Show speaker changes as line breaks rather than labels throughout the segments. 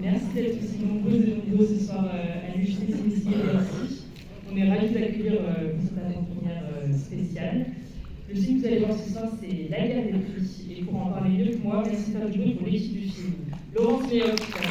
Merci d'être aussi nombreuses et nombreux ce soir à l'UJTC ici et merci. On est ravis d'accueillir pour cette avant-première spéciale. Le film que vous allez voir ce soir, c'est La guerre des prix. Et pour en parler mieux que moi, merci de faire du bruit pour l'équipe du film. Laurence Léoc, qui a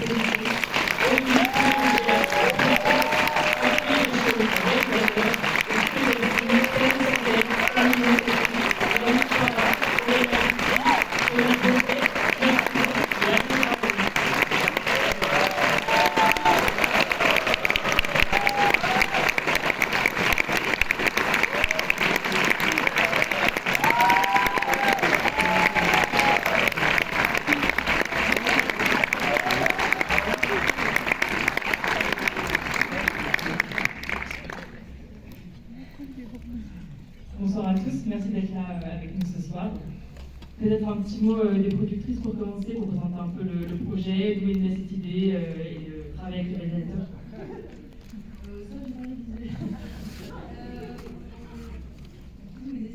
Bonsoir à tous, merci d'être là avec nous ce soir. Peut-être un petit mot des productrices pour commencer, pour présenter un peu le projet, d'où est née cette idée et le travail avec le réalisateur.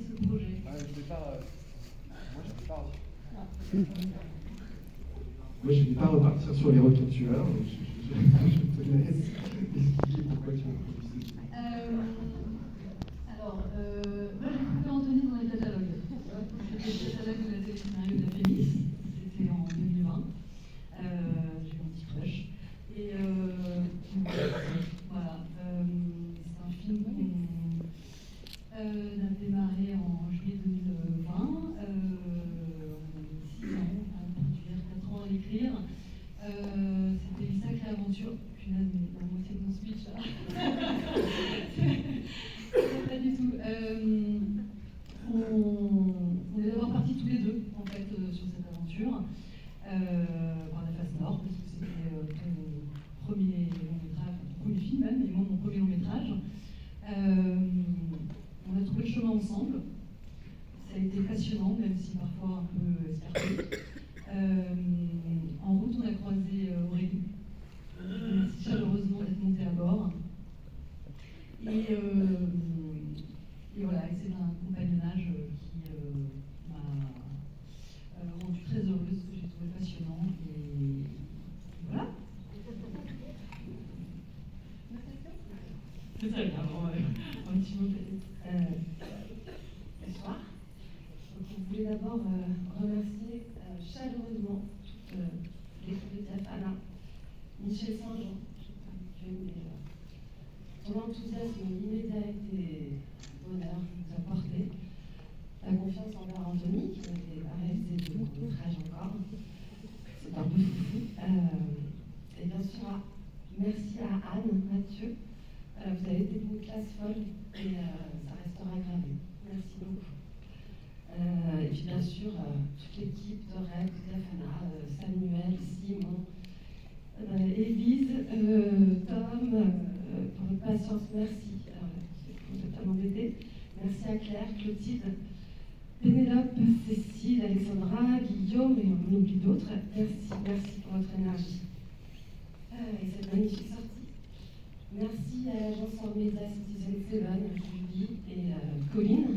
Ce projet.
Moi, je ne vais pas repartir sur les retours tueurs, mais je te laisse expliquer pourquoi tu as produit ce film.
Moi j'ai trouvé Anthony dans les catalogues. C'était le catalogue de la télé-scénario de la Fémis. C'était en 2020. J'ai eu un petit crush. Et voilà. C'est un film qu'on a démarré en juillet 2020. On a mis 6 ans à produire, 4 ans à l'écrire. C'était une sacrée aventure. Puis là, la moitié de mon speech là. Pas du tout. On est d'abord partis tous les deux en fait sur cette aventure par la face nord parce que c'était ton premier long métrage, ton premier film même, et moi mon premier long métrage. On a trouvé le chemin ensemble. Ça a été passionnant, même si parfois un peu escarpé. En route, on a croisé Aurélie. Merci chaleureusement d'être montée à bord. Et voilà, et c'est un compagnonnage qui m'a rendue très heureuse, que j'ai trouvé passionnant. Et voilà.
C'est ça, clairement, un petit mot peut-être.
Bonsoir. Donc, on voulait d'abord remercier chaleureusement toute l'équipe de Tafana, Michel Saint-Jean, ton enthousiasme immédiat et bonheur nous a porté, ta confiance envers Anthony, qui n'avait pas réalisé de long métrage encore. C'est un peu foufou. Et bien sûr, merci à Anne, Mathieu. Vous avez été une classe folle et ça restera gravé. Merci beaucoup. Et puis bien sûr, toute l'équipe de Rêve, Tafana, Samuel, Simon, Élise, Tom, pour votre patience, merci. Vous êtes totalement embêtés. Merci à Claire, Clotilde, Pénélope, Cécile, Alexandra, Guillaume, et on oublie d'autres. Merci pour votre énergie. Et cette magnifique sortie. Merci à l'agence Ormeza Citizen Seven, Julie et Colline,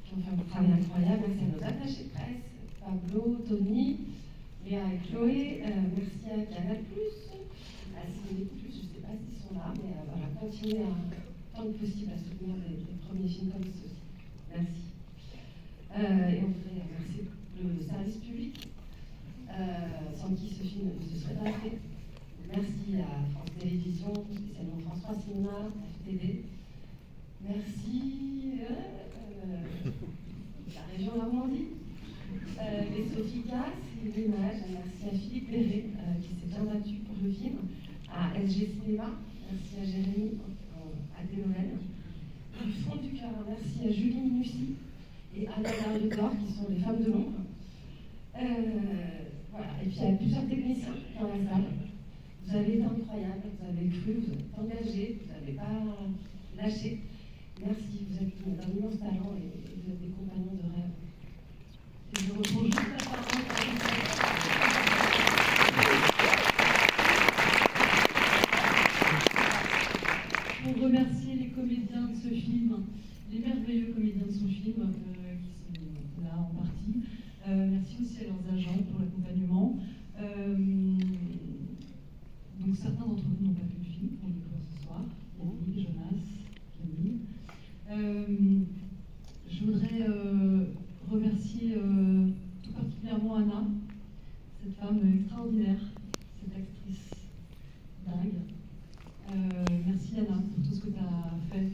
qui ont fait un travail incroyable. Merci à nos attachés de presse, Pablo, Tony, Léa et Chloé. Merci à Canal+, à Ciné+, je ne sais pas s'ils sont là, mais voilà, continuez tant que possible à soutenir les premiers films comme ceux-ci. Merci. Et on voudrait remercier le service public, sans qui ce film ne se serait pas fait. Merci à France Télévisions, spécialement France 3 Cinéma, FTV. Merci la région Normandie, les Sophicas, l'image. Merci à Philippe Béret qui s'est bien battu pour le film, à SG Cinéma, merci à Jérémy, à Dénoël. Du fond du cœur, merci à Julie Minussi et Anna Dariodor qui sont les femmes de l'ombre. Voilà. Et puis il y a plusieurs techniciens dans la salle. Vous avez été incroyables, vous avez cru, vous êtes engagés, vous n'avez pas lâché. Merci, vous êtes d'un immense talent et vous êtes des compagnons de rêve. Et je reprends juste la parole
pour remercier les comédiens de ce film, les merveilleux comédiens de ce film qui sont là en partie. Merci aussi à leurs agents pour l'accompagnement. cette femme extraordinaire, cette actrice dingue. Merci Anna pour tout ce que tu as fait.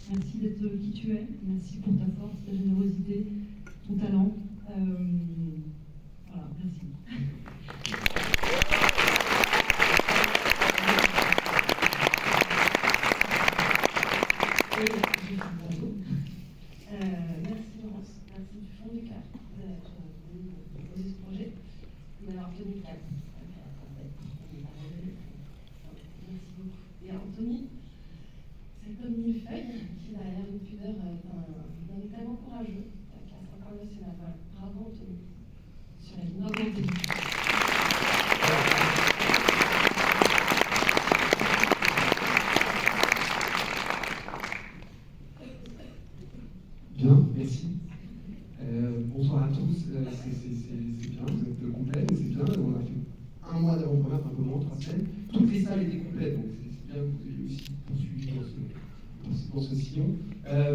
Merci d'être qui tu es. Merci pour ta force, ta générosité, ton talent. Voilà, merci.
Merci Laurence, merci du fond du cœur d'être venu proposer ce projet, d'avoir tenu le cap. Merci beaucoup. Et Anthony, c'est comme millefeuille qui, derrière une pudeur d'un tellement courageux, qui a 5 ans national. Voilà. Bravo Anthony. Sur la ligne. Bravo Anthony.
Bien, merci. Bonsoir à tous. C'est bien, vous êtes complets, c'est bien. On a fait un mois d'avant-première, un peu moins, 3 semaines. Toutes les salles étaient complètes, donc c'est bien que vous ayez aussi poursuivi dans ce sillon.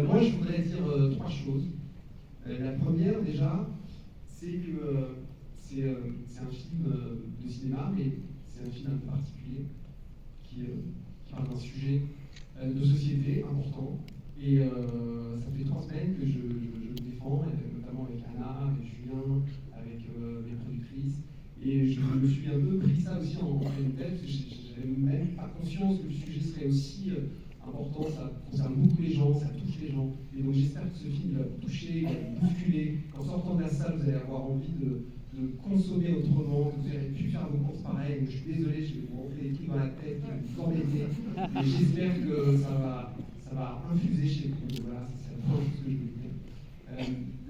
Moi, je voudrais dire 3 choses. La première, déjà, c'est que c'est un film de cinéma, mais c'est un film un peu particulier qui parle d'un sujet de société important. Et ça fait 3 semaines que je le défends, notamment avec Anna, avec Julien, avec mes productrices. Et je me suis un peu pris ça aussi en pleine tête. Je n'avais même pas conscience que le sujet serait aussi important. Ça concerne beaucoup les gens, ça touche les gens. Et donc j'espère que ce film va vous toucher, va vous bousculer. Qu'en sortant de la salle, vous allez avoir envie de consommer autrement, que vous allez plus faire vos courses pareilles. Je suis désolé, je vais vous rentrer des trucs dans la tête, vous embêter. Mais j'espère que ça va infuser chez vous. Voilà, c'est la première chose que je voulais dire.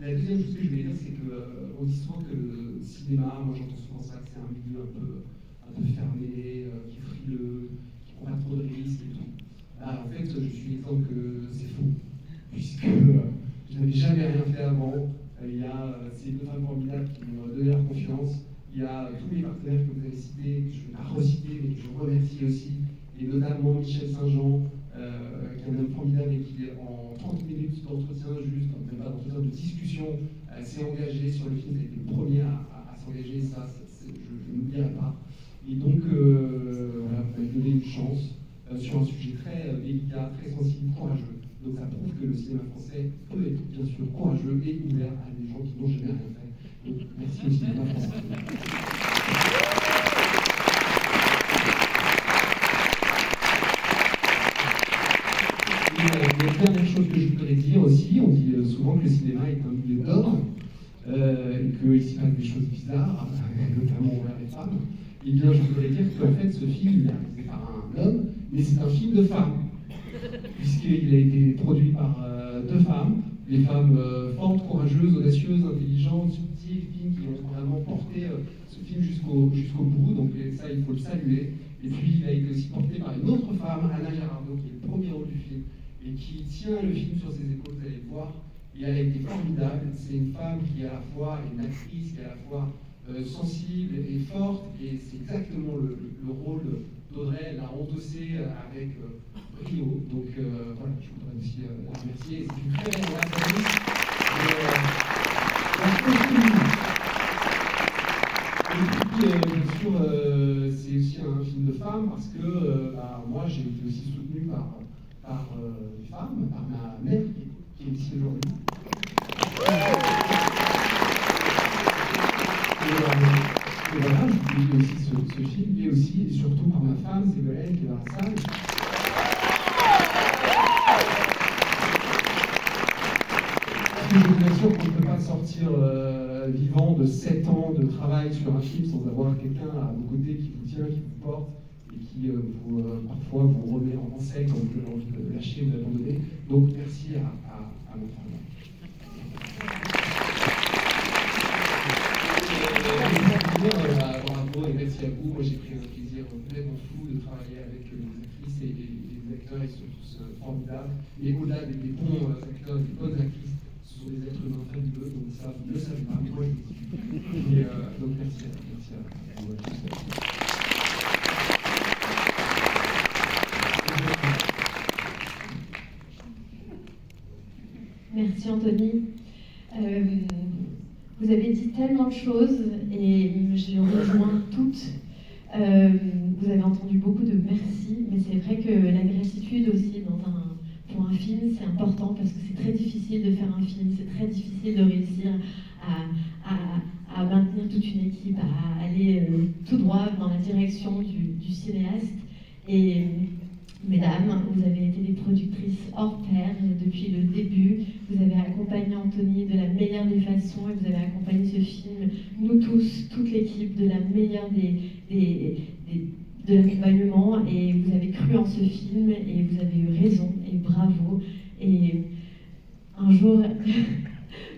La deuxième chose que je voulais dire, c'est qu'on dit souvent que le cinéma, moi j'entends souvent ça, que c'est un milieu un peu fermé, qui est frileux, qui prend pas trop de risques et tout. Là, en fait, je suis l'exemple que c'est faux, puisque je n'avais jamais rien fait avant. Il y a ces 2 femmes formidables qui m'ont donné leur confiance. Il y a tous les partenaires que vous avez cités, que je ne vais pas reciter, mais que je remercie aussi, et notamment Michel Saint-Jean, qui est un homme formidable et qui, en 30 minutes d'entretien, juste, même pas d'entretien, de discussion, s'est engagé sur le film. Ça a été le premier à s'engager, et ça, je n'oublierai pas. Et donc, voilà, vous m'avez donné une chance sur un sujet très délicat, très sensible, courageux. Donc ça prouve que le cinéma français peut être bien sûr courageux et ouvert à des gens qui n'ont jamais rien fait. Donc merci au cinéma français. Et la dernière chose que je voudrais dire aussi, on dit souvent que le cinéma est un milieu d'hommes, et qu'il s'y passe des choses bizarres, notamment envers les femmes. Eh bien, je voudrais dire qu'en fait, ce film est réalisé par un homme, mais c'est un film de femmes, puisqu'il a été produit par 2 femmes, des femmes fortes, courageuses, audacieuses, intelligentes, subtiles, fines, qui ont vraiment porté ce film jusqu'au bout, donc ça, il faut le saluer. Et puis, il a été aussi porté par une autre femme, Anna Girardot, qui est le premier rôle du film, et qui tient le film sur ses épaules, vous allez le voir, et elle a été formidable. C'est une femme qui est à la fois une actrice, qui est à la fois sensible et forte, et c'est exactement le rôle d'Audrey. Elle l'a endossé avec brio. Donc voilà, je voudrais aussi la remercier. C'est une très belle réalisatrice. Et puis, bien sûr, c'est aussi un film de femme parce que moi, j'ai été aussi soutenu par des femmes, par ma mère qui est ici aujourd'hui. Et voilà, je voulais aussi ce film, et aussi et surtout par ma femme, Ségolène, qui est dans la salle. Je suis bien sûr qu'on ne peut pas sortir vivant de 7 ans de travail sur un film sans avoir quelqu'un à vos côtés qui vous tient, qui vous porte, et qui parfois vous remet en selle quand vous avez envie de lâcher ou d'abandonner. Donc merci à ma femme. Bravo et merci à vous. Moi j'ai pris un plaisir complètement fou de travailler avec les actrices et les acteurs. Ils sont tous formidables. Et au-delà des bons acteurs, des bonnes actrices, ce sont des êtres humains fabuleux. Donc ça, vous ne le savez pas, mais moi je le dis. Et donc merci à vous.
Merci Anthony. Vous avez dit tellement de choses et je les rejoins l'écoute. Vous avez entendu beaucoup de merci, mais c'est vrai que la gratitude aussi pour un film, c'est important parce que c'est très difficile de faire un film, c'est très difficile de réussir à maintenir toute une équipe, à aller tout droit dans la direction du cinéaste. Et mesdames, vous avez été des productrices hors pair depuis le début. Vous avez accompagné Anthony de la meilleure des façons et vous avez accompagné ce film, nous tous, toute l'équipe, de la meilleure de l'accompagnement. Et vous avez cru en ce film et vous avez eu raison et bravo. Et un jour,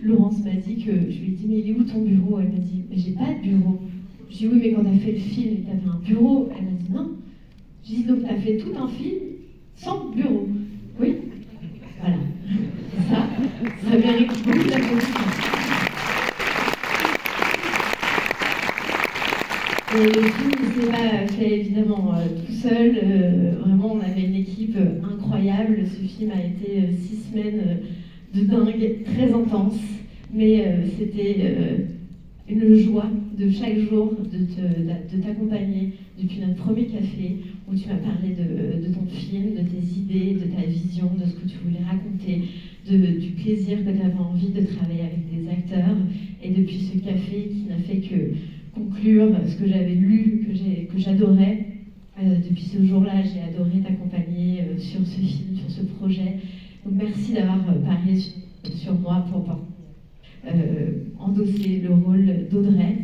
Laurence m'a dit que je lui ai dit mais il est où ton bureau? Elle m'a dit mais j'ai pas de bureau. Je lui ai dit oui mais quand t'as fait le film, t'avais un bureau? Elle m'a dit non. J'ai dit, donc tu as fait tout un film sans bureau. Oui. Voilà. Ça mérite beaucoup d'applaudissements. Et le film ne s'est pas fait évidemment tout seul. Vraiment, on avait une équipe incroyable. Ce film a été 6 semaines de dingue, très intense. Mais c'était une joie de chaque jour de t'accompagner depuis notre premier café où tu m'as parlé de ton film, de tes idées, de ta vision, de ce que tu voulais raconter, du plaisir que tu avais envie de travailler avec des acteurs. Et depuis ce café qui n'a fait que conclure ce que j'avais lu, que j'adorais, depuis ce jour-là, j'ai adoré t'accompagner sur ce film, sur ce projet. Donc merci d'avoir parié sur moi pour endosser le rôle d'Audrey.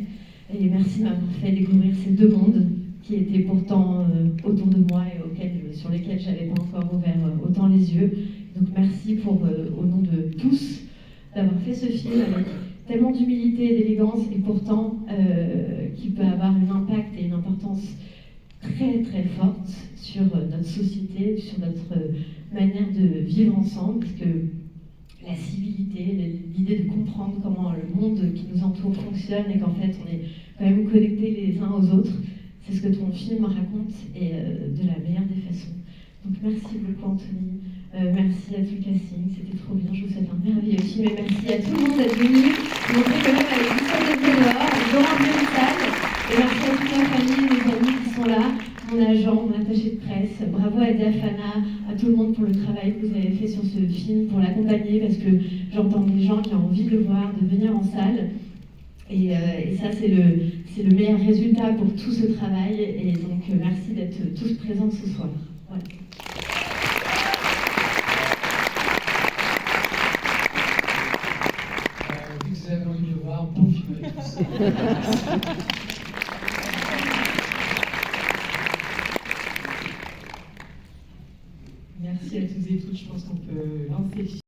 Et merci de m'avoir fait découvrir ces deux mondes qui étaient pourtant autour de moi et sur lesquels je n'avais pas encore ouvert autant les yeux. Donc merci au nom de tous d'avoir fait ce film avec tellement d'humilité et d'élégance et pourtant qui peut avoir un impact et une importance très très forte sur notre société, sur notre manière de vivre ensemble, parce que la civilité, l'idée de comprendre comment le monde qui nous entoure fonctionne et qu'en fait on est quand même connectés les uns aux autres, c'est ce que ton film raconte et de la meilleure des façons. Donc merci beaucoup Anthony, merci à tout le casting, c'était trop bien, je vous souhaite un merveilleux film et merci à tout le monde d'être venu montrer quand même avec 17 degrés dehors, dans une salle, et merci à toute ma famille, mes amis qui sont là, mon agent, mon attaché de presse, bravo à Diafana, à tout le monde pour le travail que vous avez fait sur ce film, pour l'accompagner, parce que j'entends des gens qui ont envie de le voir, de venir en salle. Et ça, c'est le meilleur résultat pour tout ce travail. Et donc, merci d'être tous présents ce soir. Voilà.
Vu que vous avez envie de le voir, bon film avec tous.
Merci à tous et toutes. Je pense qu'on peut lancer le film.